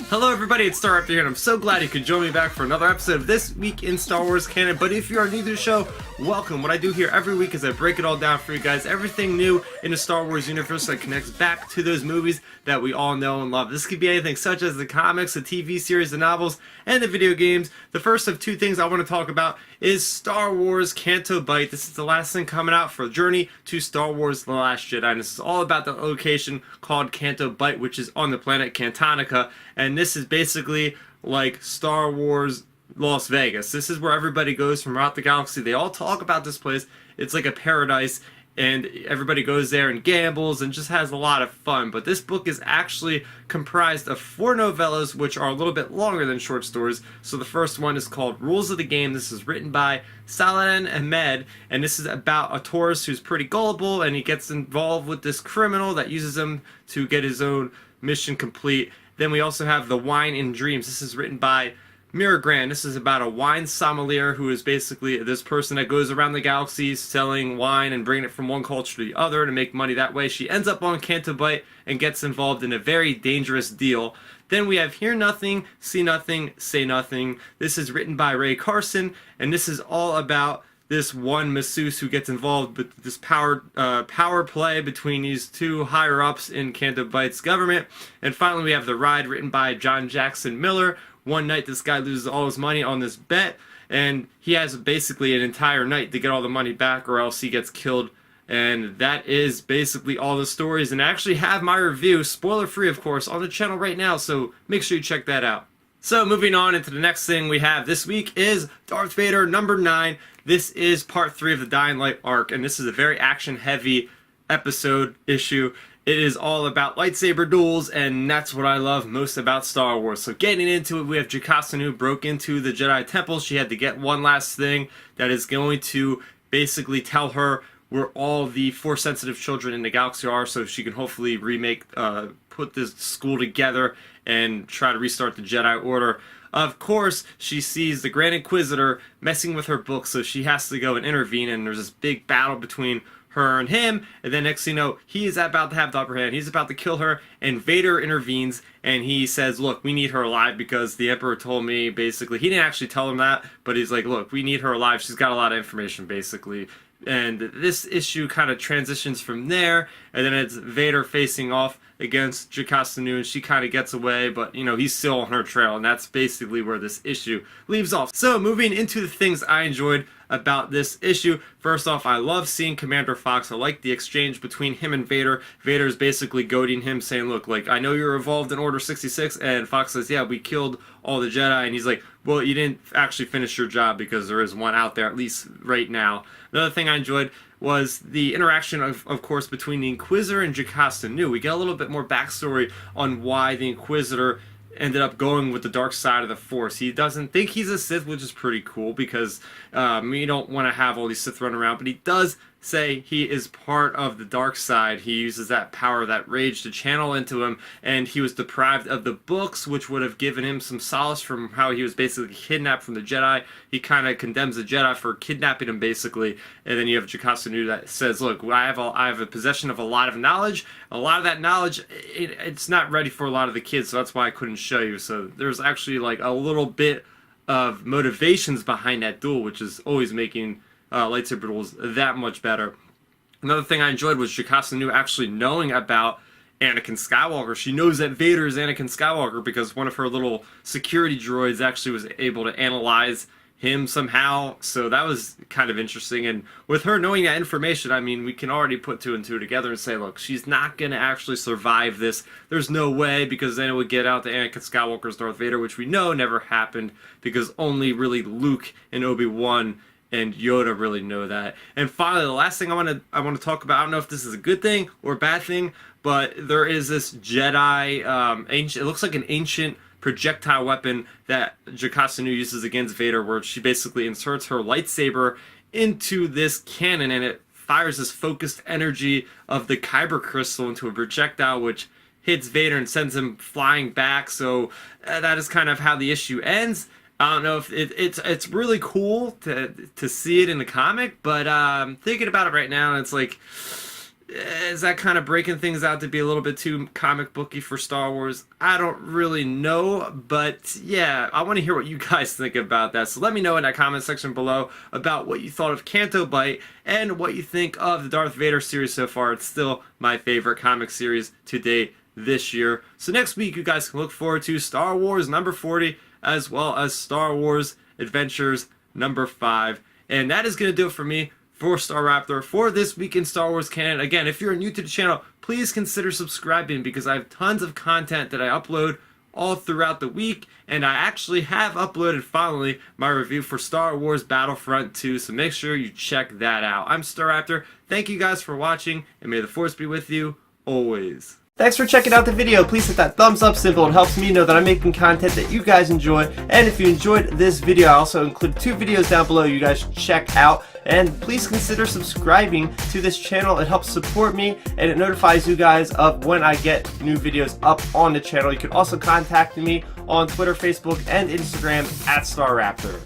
Hello everybody, it's Star Raptor here, and I'm so glad you could join me back for another episode of This Week in Star Wars Canon. But if you are new to the show, welcome. What I do here every week is I break it all down for you guys. Everything new in the Star Wars universe that connects back to those movies that we all know and love. This could be anything such as the comics, the TV series, the novels, and the video games. The first of two things I want to talk about is Star Wars Canto Bight. This is the last thing coming out for Journey to Star Wars The Last Jedi. And this is all about the location called Canto Bight, which is on the planet Cantonica. And this is basically like Star Wars Las Vegas. This is where everybody goes from throughout the galaxy. They all talk about this place. It's like a paradise, and everybody goes there and gambles and just has a lot of fun. But this book is actually comprised of 4 novellas, which are a little bit longer than short stories. So the first one is called Rules of the Game. This is written by Saladin Ahmed, and this is about a tourist who's pretty gullible, and he gets involved with this criminal that uses him to get his own mission complete. Then we also have The Wine in Dreams. This is written by Mira Grant. This is about a wine sommelier who is basically this person that goes around the galaxy selling wine and bringing it from one culture to the other to make money that way. She ends up on Canto Bight and gets involved in a very dangerous deal. Then we have Hear Nothing, See Nothing, Say Nothing. This is written by Ray Carson, and this is all about this one masseuse who gets involved with this power play between these two higher ups in Canto Bight's government. And finally, we have The Ride, written by John Jackson Miller. One night, this guy loses all his money on this bet, and he has basically an entire night to get all the money back, or else he gets killed. And that is basically all the stories. And I actually have my review, spoiler free of course, on the channel right now, so make sure you check that out. So moving on into the next thing we have this week is Darth Vader number 9. This is part 3 of the Dying Light arc, and this is a very action-heavy issue. It is all about lightsaber duels, and that's what I love most about Star Wars. So getting into it, we have Jacasta Nu broke into the Jedi Temple. She had to get one last thing that is going to basically tell her where all the Force-sensitive children in the galaxy are, so she can hopefully put this school together and try to restart the Jedi Order. Of course, she sees the Grand Inquisitor messing with her book, so she has to go and intervene, and there's this big battle between her and him, and then next thing you know, he is about to have the upper hand. He's about to kill her, and Vader intervenes, and he says, look, we need her alive because the Emperor told me, basically, he didn't actually tell him that, but he's like, look, we need her alive. She's got a lot of information, basically. And this issue kind of transitions from there, and then it's Vader facing off against Jacasta Nu, and she kind of gets away, but, you know, he's still on her trail, and that's basically where this issue leaves off. So, moving into the things I enjoyed about this issue. First off, I love seeing Commander Fox. I like the exchange between him and Vader. Vader's basically goading him, saying, look, like, I know you're involved in Order 66, and Fox says, yeah, we killed all the Jedi, and he's like, well, you didn't actually finish your job because there is one out there, at least right now. Another thing I enjoyed was the interaction, of course, between the Inquisitor and Jacasta Nu. We get a little bit more backstory on why the Inquisitor ended up going with the dark side of the Force. He doesn't think he's a Sith, which is pretty cool because you don't want to have all these Sith running around, but he does say he is part of the dark side. He uses that power, that rage, to channel into him, and he was deprived of the books, which would have given him some solace from how he was basically kidnapped from the Jedi. He kind of condemns the Jedi for kidnapping him, basically, and then you have Jacasta Nu that says, look, I have a possession of a lot of knowledge. A lot of that knowledge, it's not ready for a lot of the kids, so that's why I couldn't show you. So there's actually like a little bit of motivations behind that duel, which is always making lightsaber duels that much better. Another thing I enjoyed was Jacasta Nu actually knowing about Anakin Skywalker. She knows that Vader is Anakin Skywalker because one of her little security droids actually was able to analyze him somehow, so that was kind of interesting. And with her knowing that information, I mean, we can already put 2 and 2 together and say, look, she's not going to actually survive this. There's no way, because then it would get out to Anakin Skywalker's Darth Vader, which we know never happened, because only really Luke and Obi-Wan and Yoda really know that. And finally, the last thing I want to talk about, I don't know if this is a good thing or a bad thing, but there is this Jedi, it looks like an ancient projectile weapon that Jacasta Nu uses against Vader, where she basically inserts her lightsaber into this cannon, and it fires this focused energy of the Kyber crystal into a projectile, which hits Vader and sends him flying back. So that is kind of how the issue ends. I don't know if it's really cool to see it in the comic, but thinking about it right now, it's like, Is that kind of breaking things out to be a little bit too comic booky for Star Wars? I don't really know, but yeah, I want to hear what you guys think about that. So let me know in that comment section below about what you thought of Canto Bight and what you think of the Darth Vader series so far. It's still my favorite comic series to date this year. So next week you guys can look forward to Star Wars number 40 as well as Star Wars Adventures number 5. And that is going to do it for me for Star Raptor for this week in Star Wars canon. Again, if you're new to the channel, please consider subscribing because I have tons of content that I upload all throughout the week, and I actually have uploaded finally my review for Star Wars Battlefront 2, so make sure you check that out. I'm Star Raptor. Thank you guys for watching, and may the Force be with you always. Thanks for checking out the video. Please hit that thumbs up symbol. It helps me know that I'm making content that you guys enjoy. And if you enjoyed this video, I also include 2 videos down below you guys should check out. And please consider subscribing to this channel. It helps support me and it notifies you guys of when I get new videos up on the channel. You can also contact me on Twitter, Facebook, and Instagram at StarRaptor.